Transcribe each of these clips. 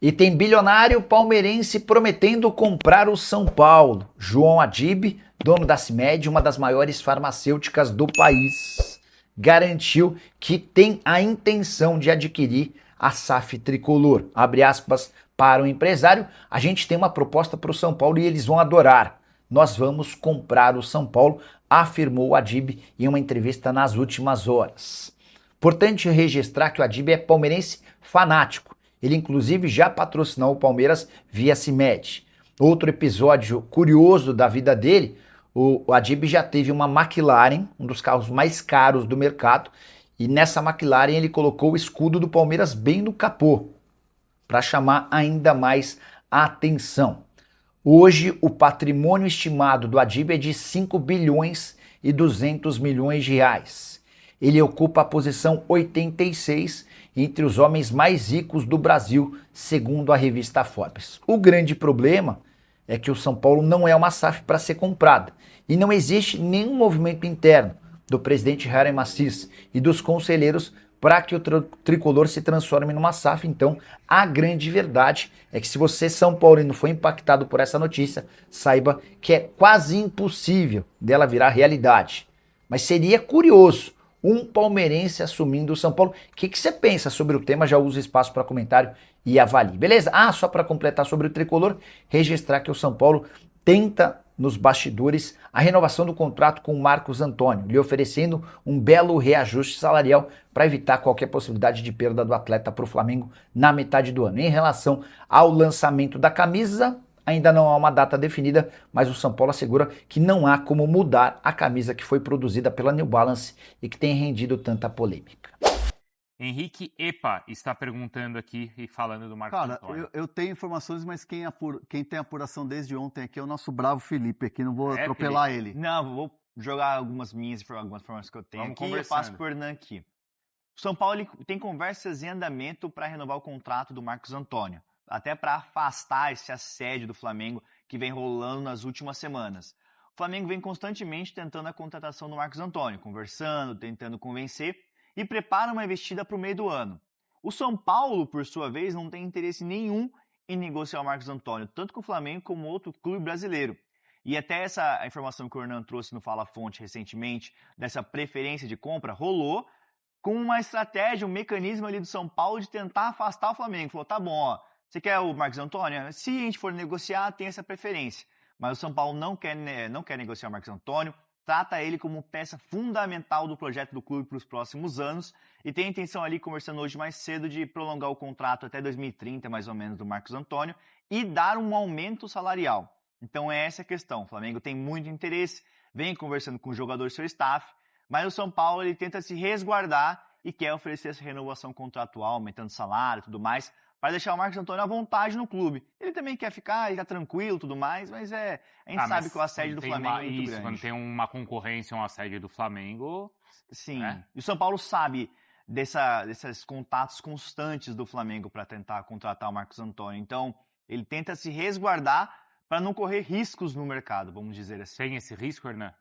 E tem bilionário palmeirense prometendo comprar o São Paulo. João Adib, dono da CIMED, uma das maiores farmacêuticas do país, garantiu que tem a intenção de adquirir a SAF Tricolor. Abre aspas para o empresário, a gente tem uma proposta para o São Paulo e eles vão adorar. Nós vamos comprar o São Paulo, afirmou o Adib em uma entrevista nas últimas horas. Importante registrar que o Adib é palmeirense fanático. Ele, inclusive, já patrocinou o Palmeiras via CIMED. Outro episódio curioso da vida dele, o Adib já teve uma McLaren, um dos carros mais caros do mercado, e nessa McLaren ele colocou o escudo do Palmeiras bem no capô, para chamar ainda mais a atenção. Hoje, o patrimônio estimado do Adib é de 5 bilhões e 200 milhões de reais. Ele ocupa a posição 86 entre os homens mais ricos do Brasil, segundo a revista Forbes. O grande problema é que o São Paulo não é uma SAF para ser comprada e não existe nenhum movimento interno do presidente Harry Macis e dos conselheiros para que o tricolor se transforme numa SAF. Então, a grande verdade é que se você, São Paulino, foi impactado por essa notícia, saiba que é quase impossível dela virar realidade. Mas seria curioso um palmeirense assumindo o São Paulo. O que você pensa sobre o tema? Já usa espaço para comentário e avalie, beleza? Só para completar sobre o tricolor, registrar que o São Paulo tenta nos bastidores a renovação do contrato com o Marcos Antônio, lhe oferecendo um belo reajuste salarial para evitar qualquer possibilidade de perda do atleta para o Flamengo na metade do ano. Em relação ao lançamento da camisa, ainda não há uma data definida, mas o São Paulo assegura que não há como mudar a camisa que foi produzida pela New Balance e que tem rendido tanta polêmica. Henrique Epa está perguntando aqui e falando do Marcos Antônio. Eu tenho informações, mas quem tem apuração desde ontem aqui é o nosso bravo Felipe aqui, não vou atropelar Felipe? ele. Não, vou jogar algumas informações que eu tenho aqui e eu passo por Hernan aqui. O São Paulo ele tem conversas em andamento para renovar o contrato do Marcos Antônio, até para afastar esse assédio do Flamengo que vem rolando nas últimas semanas. O Flamengo vem constantemente tentando a contratação do Marcos Antônio, conversando, tentando convencer, e prepara uma investida para o meio do ano. O São Paulo, por sua vez, não tem interesse nenhum em negociar o Marcos Antônio, tanto com o Flamengo como outro clube brasileiro. E até essa informação que o Hernan trouxe no Fala Fonte recentemente, dessa preferência de compra, rolou com uma estratégia, um mecanismo ali do São Paulo de tentar afastar o Flamengo. Falou, tá bom, você quer o Marcos Antônio? Se a gente for negociar, tem essa preferência. Mas o São Paulo não quer negociar o Marcos Antônio, trata ele como peça fundamental do projeto do clube para os próximos anos e tem a intenção ali, conversando hoje mais cedo, de prolongar o contrato até 2030, mais ou menos, do Marcos Antônio e dar um aumento salarial. Então é essa a questão. O Flamengo tem muito interesse, vem conversando com o jogador e seu staff, mas o São Paulo ele tenta se resguardar e quer oferecer essa renovação contratual, aumentando salário e tudo mais, para deixar o Marcos Antônio à vontade no clube. Ele também quer ficar, ele tá tranquilo e tudo mais, mas a gente sabe que o assédio do Flamengo é muito grande. Quando tem uma concorrência, um assédio do Flamengo... Sim, E o São Paulo sabe desses contatos constantes do Flamengo para tentar contratar o Marcos Antônio. Então, ele tenta se resguardar para não correr riscos no mercado, vamos dizer assim. Tem esse risco, Hernan?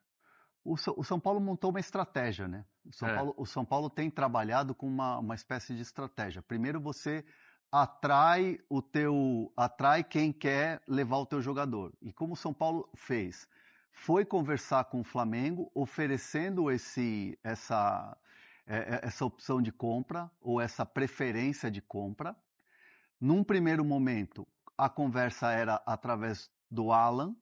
O São Paulo montou uma estratégia, né? O São Paulo tem trabalhado com uma espécie de estratégia. Primeiro você atrai quem quer levar o teu jogador. E como o São Paulo fez? Foi conversar com o Flamengo, oferecendo essa opção de compra ou essa preferência de compra. Num primeiro momento, a conversa era através do Alan.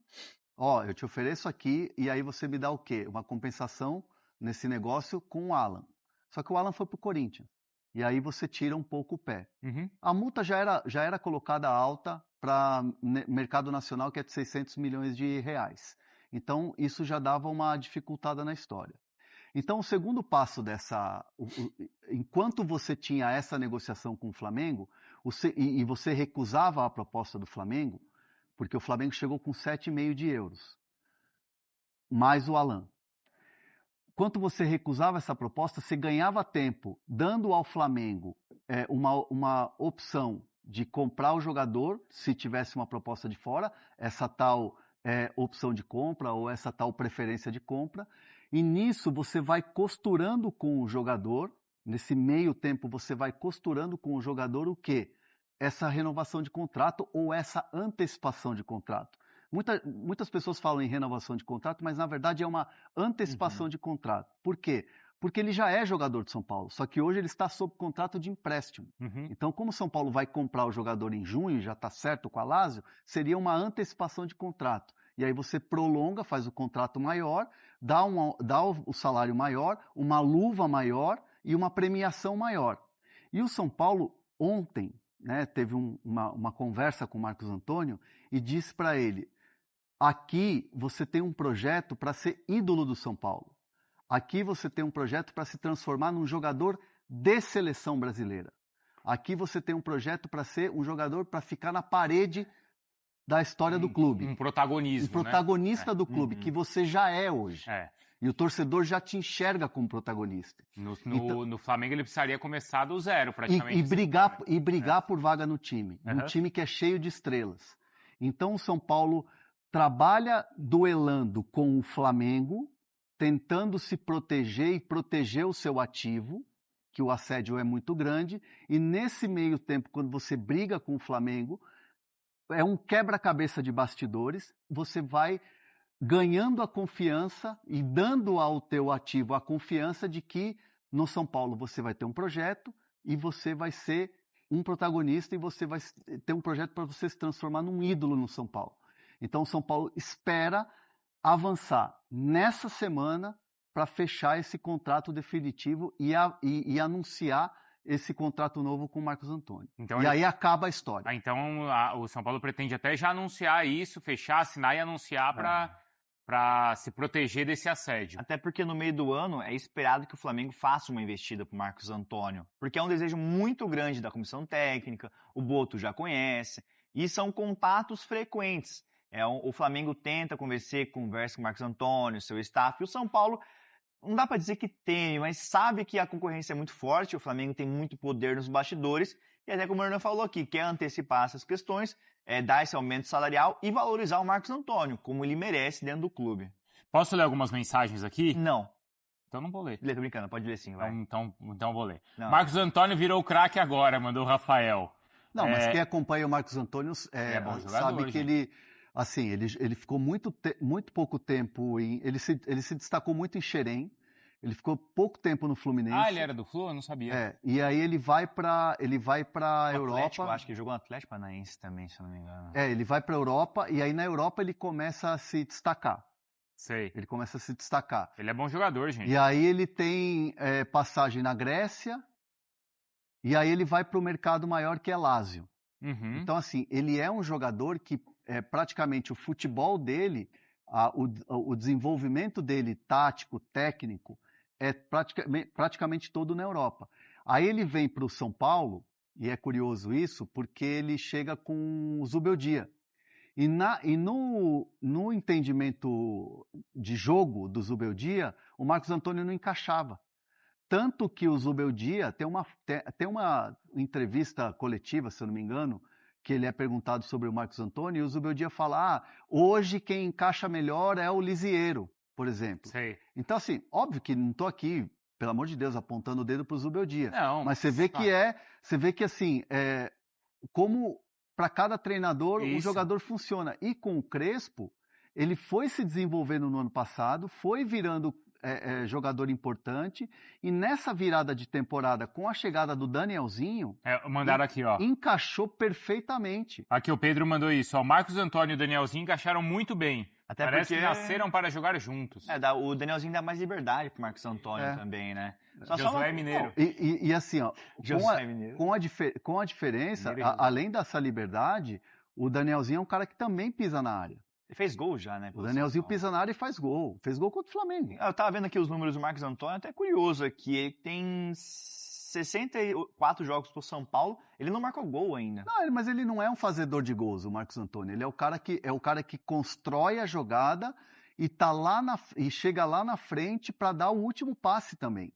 Eu te ofereço aqui e aí você me dá o quê? Uma compensação nesse negócio com o Alan. Só que o Alan foi pro Corinthians. E aí você tira um pouco o pé. Uhum. A multa já era colocada alta para mercado nacional, que é de 600 milhões de reais. Então, isso já dava uma dificultada na história. Então, o segundo passo enquanto você tinha essa negociação com o Flamengo, e você recusava a proposta do Flamengo, porque o Flamengo chegou com 7,5 de euros, mais o Alan. Enquanto você recusava essa proposta, você ganhava tempo, dando ao Flamengo uma opção de comprar o jogador, se tivesse uma proposta de fora, essa tal opção de compra ou essa tal preferência de compra. E nisso você vai costurando com o jogador, nesse meio tempo você vai costurando com o jogador o quê? essa renovação de contrato ou essa antecipação de contrato. Muitas pessoas falam em renovação de contrato, mas na verdade é uma antecipação de contrato. Por quê? Porque ele já é jogador de São Paulo, só que hoje ele está sob contrato de empréstimo. Então, como o São Paulo vai comprar o jogador em junho, já está certo com a Lazio, seria uma antecipação de contrato. E aí você prolonga, faz o contrato maior, dá o salário maior, uma luva maior e uma premiação maior. E o São Paulo, ontem, né, teve uma conversa com o Marcos Antônio e disse para ele: aqui você tem um projeto para ser ídolo do São Paulo. Aqui você tem um projeto para se transformar num jogador de seleção brasileira. Aqui você tem um projeto para ser um jogador para ficar na parede da história do clube. Um protagonismo, um protagonista do clube, que você já é hoje. E o torcedor já te enxerga como protagonista. No Flamengo ele precisaria começar do zero, praticamente. E brigar por vaga no time. Um time que é cheio de estrelas. Então o São Paulo trabalha duelando com o Flamengo, tentando se proteger e proteger o seu ativo, que o assédio é muito grande, e nesse meio tempo, quando você briga com o Flamengo, é um quebra-cabeça de bastidores, você vai ganhando a confiança e dando ao teu ativo a confiança de que no São Paulo você vai ter um projeto e você vai ser um protagonista e você vai ter um projeto para você se transformar num ídolo no São Paulo. Então o São Paulo espera avançar nessa semana para fechar esse contrato definitivo e anunciar esse contrato novo com o Marcos Antônio. Então, aí acaba a história. Então o São Paulo pretende até já anunciar isso, fechar, assinar e anunciar para se proteger desse assédio. Até porque no meio do ano é esperado que o Flamengo faça uma investida para o Marcos Antônio, porque é um desejo muito grande da comissão técnica, o Boto já conhece, e são contatos frequentes. O Flamengo tenta conversa com o Marcos Antônio, seu staff, e o São Paulo não dá para dizer que teme, mas sabe que a concorrência é muito forte, o Flamengo tem muito poder nos bastidores, e até como o Hernan falou aqui, quer antecipar essas questões, dar esse aumento salarial e valorizar o Marcos Antônio, como ele merece dentro do clube. Posso ler algumas mensagens aqui? Não. Então não vou ler. Tô brincando, pode ler sim, vai. Então vou ler. Não. Marcos Antônio virou craque agora, mandou o Rafael. Não, mas quem acompanha o Marcos Antônio bom jogador, sabe que gente. ele ficou muito pouco tempo ele se destacou muito em Xerém. Ele ficou pouco tempo no Fluminense. Ele era do Flu? Eu não sabia. E aí ele vai para Europa. Atlético, acho que jogou no Atlético Paranaense também, se eu não me engano. Ele vai para Europa e aí na Europa ele começa a se destacar. Sei. Ele começa a se destacar. Ele é bom jogador, gente. E aí ele tem passagem na Grécia e aí ele vai para o mercado maior que é Lazio. Então assim, ele é um jogador que praticamente o futebol dele, o desenvolvimento dele tático, técnico, é praticamente todo na Europa. Aí ele vem para o São Paulo, e é curioso isso, porque ele chega com o Zubeldia. E no entendimento de jogo do Zubeldia, o Marcos Antônio não encaixava. Tanto que o Zubeldia tem uma entrevista coletiva, se eu não me engano, que ele é perguntado sobre o Marcos Antônio, e o Zubeldia fala, hoje quem encaixa melhor é o Lisieiro, por exemplo. Sei. Então, assim, óbvio que não estou aqui, pelo amor de Deus, apontando o dedo para o Zubeldia. Não. Mas você vê que assim, como para cada treinador o jogador funciona. E com o Crespo, ele foi se desenvolvendo no ano passado, foi virando jogador importante, e nessa virada de temporada, com a chegada do Danielzinho, mandaram aqui, ó. Encaixou perfeitamente. Aqui o Pedro mandou isso, ó. Marcos Antônio e o Danielzinho encaixaram muito bem. Até Parece porque que nasceram para jogar juntos. O Danielzinho dá mais liberdade pro Marcos Antônio também, né? Josué Mineiro. E assim, ó, Mineiro. com a diferença, além dessa liberdade, o Danielzinho é um cara que também pisa na área. Ele fez gol já, né? O Danielzinho pisa na área e faz gol. Fez gol contra o Flamengo. Eu tava vendo aqui os números do Marcos Antônio, até curioso aqui. Ele tem 64 jogos pro São Paulo, ele não marcou gol ainda. Não, mas ele não é um fazedor de gols, o Marcos Antônio. Ele é o cara que constrói a jogada e chega lá na frente para dar o último passe também.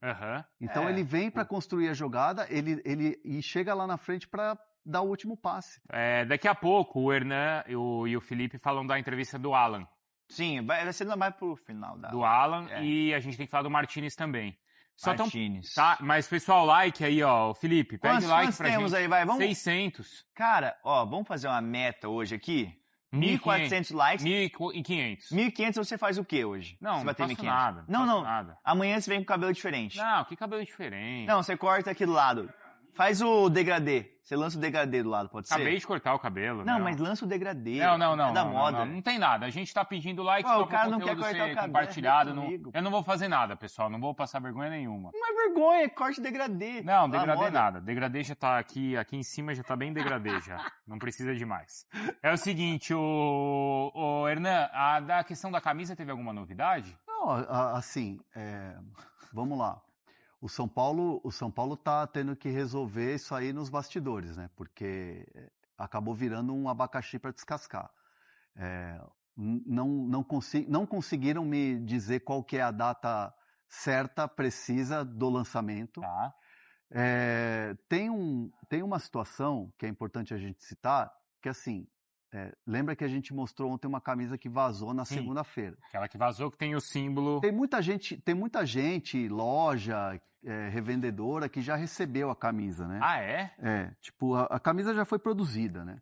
Então ele vem para construir a jogada, e chega lá na frente para dar o último passe. Daqui a pouco o Hernan e o Felipe falam da entrevista do Alan. Sim, vai ser mais pro final. Do Alan, e a gente tem que falar do Martínez também. Martínez. Tá, mas pessoal, like aí, ó, Felipe, pede like pra temos gente. aí, vai, vamos... 600. Cara, ó, vamos fazer uma meta hoje aqui? 1.400 likes. 1.500. 1.500 você faz o quê hoje? Não, você não faço nada. Não. Nada. Amanhã você vem com cabelo diferente. Não, que cabelo diferente. Não, você corta aqui do lado. Faz o degradê. Você lança o degradê do lado, pode ser? Acabei de cortar o cabelo. Não, mas lança o degradê. Não. É da moda. Não tem nada. A gente tá pedindo like Pô, só o cara pro não quer conteúdo cortar ser o cabelo, compartilhado. comigo. Eu não vou fazer nada, pessoal. Não vou passar vergonha nenhuma. Não é vergonha, corte degradê. Não, Tá degradê moda. nada. Degradê já tá aqui em cima, já tá bem degradê já. Não precisa de mais. É o seguinte, o Hernan, da questão da camisa teve alguma novidade? Não, assim, vamos lá. O São Paulo tá tendo que resolver isso aí nos bastidores, né? Porque acabou virando um abacaxi para descascar. Não conseguiram me dizer qual que é a data certa, precisa do lançamento. Tá. Tem uma situação que é importante a gente citar, que assim, lembra que a gente mostrou ontem uma camisa que vazou na segunda-feira. Aquela que vazou que tem o símbolo. Tem muita gente, loja, revendedora, que já recebeu a camisa, né? Ah, é? Tipo, a camisa já foi produzida, né?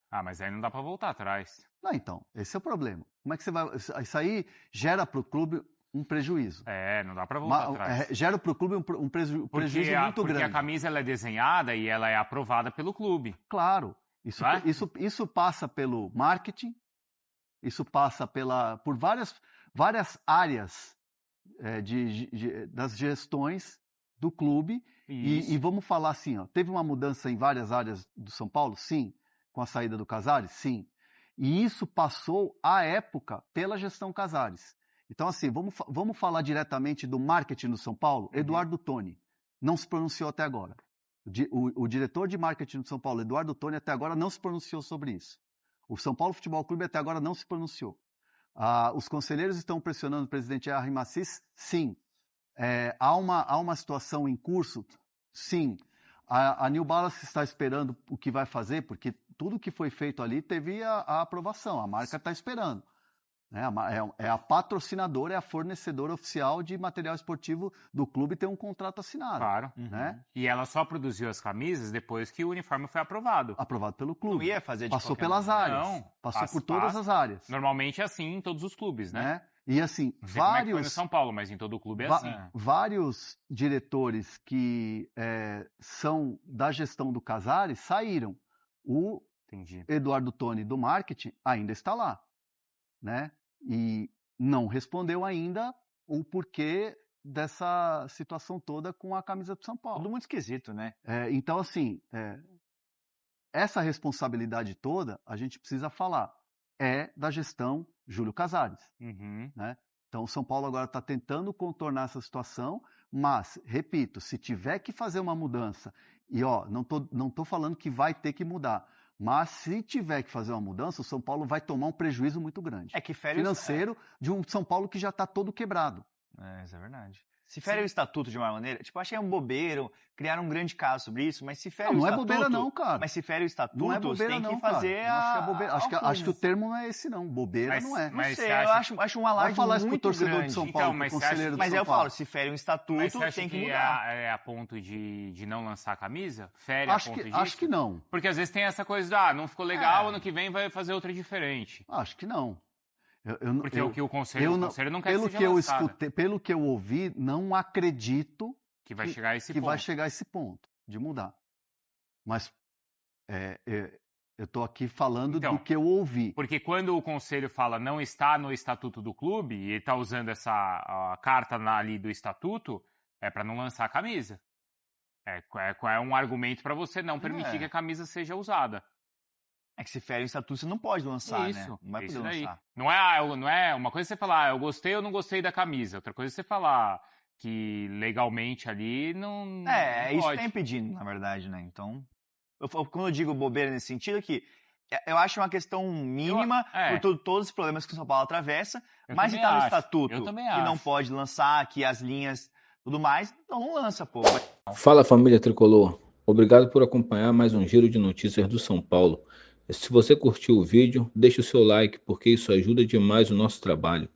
Ah, mas aí não dá pra voltar atrás. Não, então, esse é o problema. Como é que você vai... Isso aí gera pro clube um prejuízo. Não dá pra voltar atrás. Gera pro clube um prejuízo muito grande. Porque a camisa ela é desenhada e ela é aprovada pelo clube. Claro. Isso passa pelo marketing, isso passa por várias áreas das gestões do clube. E vamos falar assim, ó, teve uma mudança em várias áreas do São Paulo? Sim. Com a saída do Casares? Sim. E isso passou, à época, pela gestão Casares. Então, assim, vamos falar diretamente do marketing do São Paulo? Eduardo Toni não se pronunciou até agora. O diretor de marketing do São Paulo, Eduardo Toni, até agora não se pronunciou sobre isso. O São Paulo Futebol Clube até agora não se pronunciou. Os conselheiros estão pressionando o presidente Henri Massis? Sim. Há uma situação em curso? Sim. A New Balance está esperando o que vai fazer, porque tudo que foi feito ali teve a aprovação. A marca está esperando. É a patrocinadora, é a fornecedora oficial de material esportivo do clube, tem um contrato assinado. Claro. Né? E ela só produziu as camisas depois que o uniforme foi aprovado. Aprovado pelo clube. Não ia fazer de Passou qualquer pelas maneira. áreas. Não, Passou por todas as áreas. Normalmente é assim em todos os clubes, né? E assim, Não sei como é que foi no São Paulo, mas em todo o clube é assim. Vários diretores que são da gestão do Casares saíram. O Eduardo Toni do marketing ainda está lá, né? E não respondeu ainda o porquê dessa situação toda com a camisa do São Paulo. Tudo muito esquisito, né? Então, assim, essa responsabilidade toda a gente precisa falar. É da gestão Júlio Casares. Né? Então, o São Paulo agora está tentando contornar essa situação, mas, repito, se tiver que fazer uma mudança, e não tô falando que vai ter que mudar, mas se tiver que fazer uma mudança, o São Paulo vai tomar um prejuízo muito grande. Financeiro de um São Paulo que já está todo quebrado. Isso é verdade. Se fere o estatuto de uma maneira, tipo, achei um bobeiro, criaram um grande caso sobre isso, mas se fere o estatuto... Não é bobeira não, cara. Mas se fere o estatuto, não é bobeira, tem que não, fazer cara. Acho que é bobeira. Acho que o termo não é esse, não. Bobeira não é. Não sei, eu acho um alarde falar isso pro muito torcedor grande. de São Paulo, pro conselheiro do São Paulo. Mas eu falo, se fere um estatuto, tem que mudar. É a ponto de não lançar a camisa? Fere a ponto disso? Acho que não. Porque às vezes tem essa coisa não ficou legal, ano que vem vai fazer outra diferente. Acho que não. Porque o conselho não quer que seja lançada. Pelo que eu ouvi, não acredito que vai chegar a esse que ponto. vai chegar a esse ponto de mudar. Mas eu estou aqui falando do que eu ouvi. Porque quando o conselho fala não está no estatuto do clube, e ele está usando a carta ali do estatuto, é para não lançar a camisa. É um argumento para você não permitir que a camisa seja usada. É que se fere o estatuto, você não pode lançar, né? Não vai poder lançar. Não é uma coisa você falar, eu gostei ou não gostei da camisa. Outra coisa é você falar que legalmente ali não isso pode. Tá impedindo, na verdade, né? Então, quando eu digo bobeira nesse sentido, é que eu acho uma questão mínima por todos os problemas que o São Paulo atravessa, mas se tá no estatuto que não pode lançar, que as linhas, tudo mais, então não lança, pô. Fala, família Tricolor. Obrigado por acompanhar mais um giro de notícias do São Paulo. Se você curtiu o vídeo, deixe o seu like, porque isso ajuda demais o nosso trabalho.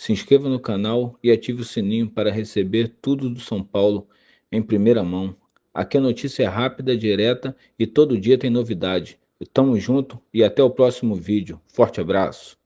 Se inscreva no canal e ative o sininho para receber tudo do São Paulo em primeira mão. Aqui a notícia é rápida, direta e todo dia tem novidade. Tamo junto e até o próximo vídeo. Forte abraço.